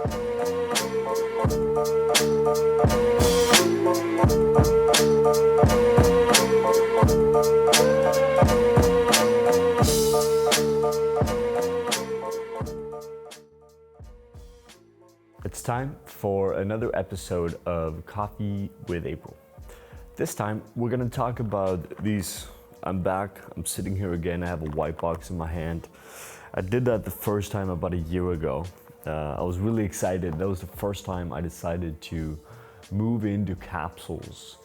It's time for another episode of Coffee with April. This time we're gonna talk about these. I'm back, I'm sitting here again, I have a white box in my hand. I did that the first time about a year ago. I was really excited. That was the first time I decided to move into capsules.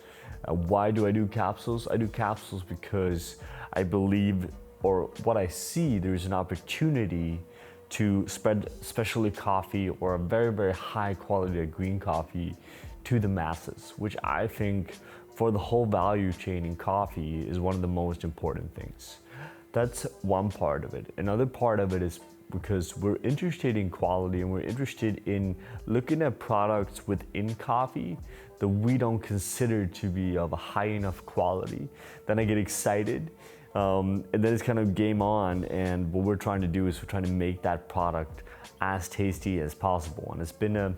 Why do I do capsules? I do capsules because I believe, or what I see, there's an opportunity to spread specialty coffee or a very, very high quality green coffee to the masses, which I think for the whole value chain in coffee is one of the most important things. That's one part of it. Another part of it is because we're interested in quality and we're interested in looking at products within coffee that we don't consider to be of a high enough quality. Then I get excited. And then it's kind of game on, and what we're trying to do is we're trying to make that product as tasty as possible. And it's been a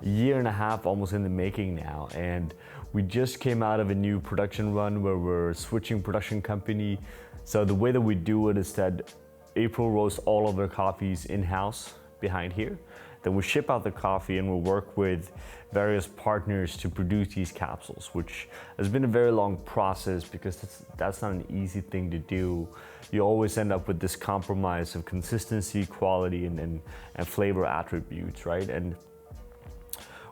year and a half almost in the making now, and we just came out of a new production run where we're switching production company. So the way that we do it is that April roasts all of their coffees in-house behind here. Then we ship out the coffee and we'll work with various partners to produce these capsules, which has been a very long process because that's not an easy thing to do. You always end up with this compromise of consistency, quality, and flavor attributes, right? And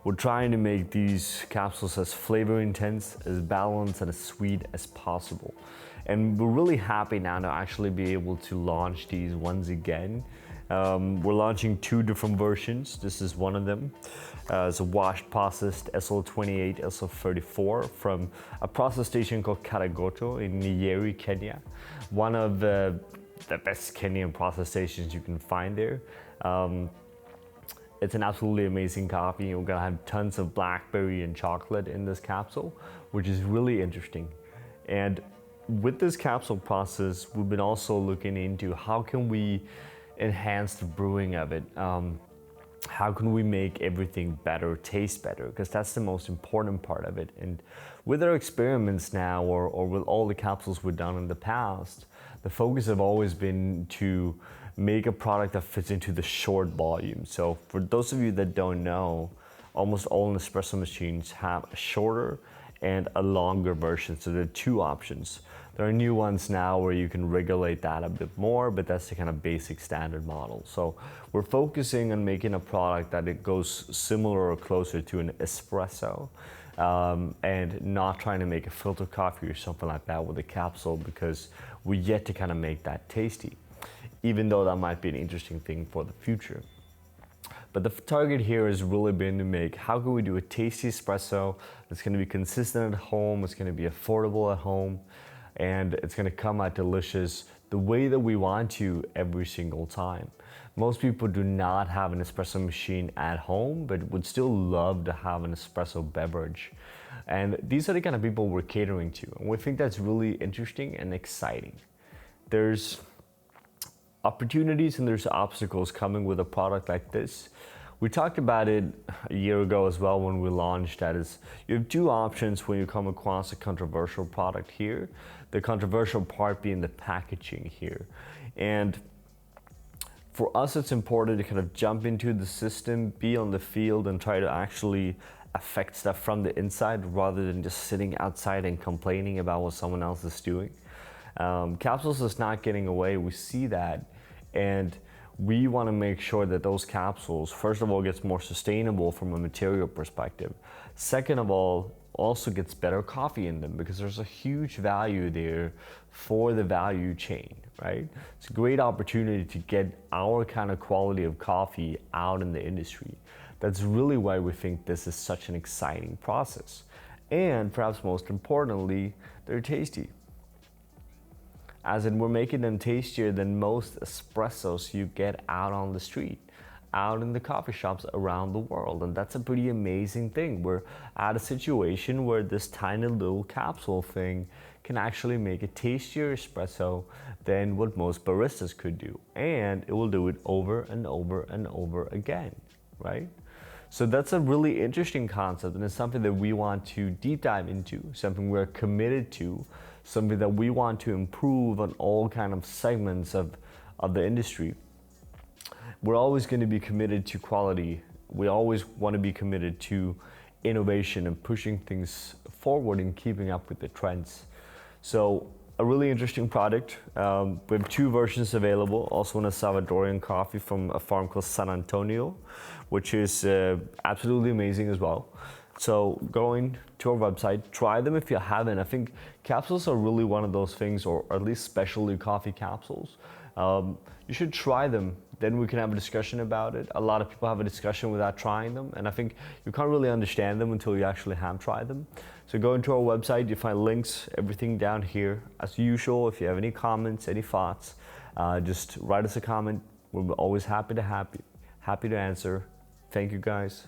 we're trying to make these capsules as flavor intense, as balanced, and as sweet as possible. And we're really happy now to actually be able to launch these once again. We're launching two different versions. This is one of them. It's a washed processed SL28, SL34 from a process station called Karogoto in Nyeri, Kenya. One of the best Kenyan process stations you can find there. It's an absolutely amazing coffee. We're gonna have tons of blackberry and chocolate in this capsule, which is really interesting. And with this capsule process, we've been also looking into how can we enhance the brewing of it. How can we make everything better, taste better? Because that's the most important part of it. And with our experiments now, or with all the capsules we've done in the past, the focus have always been to make a product that fits into the short volume. So for those of you that don't know, almost all Nespresso machines have a shorter and a longer version. So there are two options. There are new ones now where you can regulate that a bit more, but that's the kind of basic standard model. So we're focusing on making a product that it goes similar or closer to an espresso, and not trying to make a filter coffee or something like that with a capsule, because we yet to kind of make that tasty, even though that might be an interesting thing for the future. But the target here has really been to make, how can we do a tasty espresso that's gonna be consistent at home, it's gonna be affordable at home, and it's gonna come out delicious the way that we want to every single time. Most people do not have an espresso machine at home, but would still love to have an espresso beverage. And these are the kind of people we're catering to. And we think that's really interesting and exciting. There's opportunities and there's obstacles coming with a product like this. We talked about it a year ago as well when we launched that. Is you have two options when you come across a controversial product here. The controversial part being the packaging here. And for us, it's important to kind of jump into the system, be on the field, and try to actually affect stuff from the inside rather than just sitting outside and complaining about what someone else is doing. Capsules is not getting away. We see that. And we want to make sure that those capsules, first of all, gets more sustainable from a material perspective. Second of all, also gets better coffee in them, because there's a huge value there for the value chain, right? It's a great opportunity to get our kind of quality of coffee out in the industry. That's really why we think this is such an exciting process. And perhaps most importantly, they're tasty. As in, we're making them tastier than most espressos you get out on the street, out in the coffee shops around the world. And that's a pretty amazing thing. We're at a situation where this tiny little capsule thing can actually make a tastier espresso than what most baristas could do. And it will do it over and over and over again. right? So that's a really interesting concept, and it's something that we want to deep dive into, something we're committed to, something that we want to improve on all kind of segments of the industry. We're always going to be committed to quality. We always want to be committed to innovation and pushing things forward and keeping up with the trends. So a really interesting product. We have 2 versions available, also in a Salvadorian coffee from a farm called San Antonio, which is absolutely amazing as well. So going to our website, try them if you haven't. I think capsules are really one of those things, or at least specialty coffee capsules. You should try them, then we can have a discussion about it. A lot of people have a discussion without trying them, and I think you can't really understand them until you actually have tried them. So go into our website, you find links, everything down here. As usual, if you have any comments, any thoughts, just write us a comment. We're always happy to answer. Thank you guys.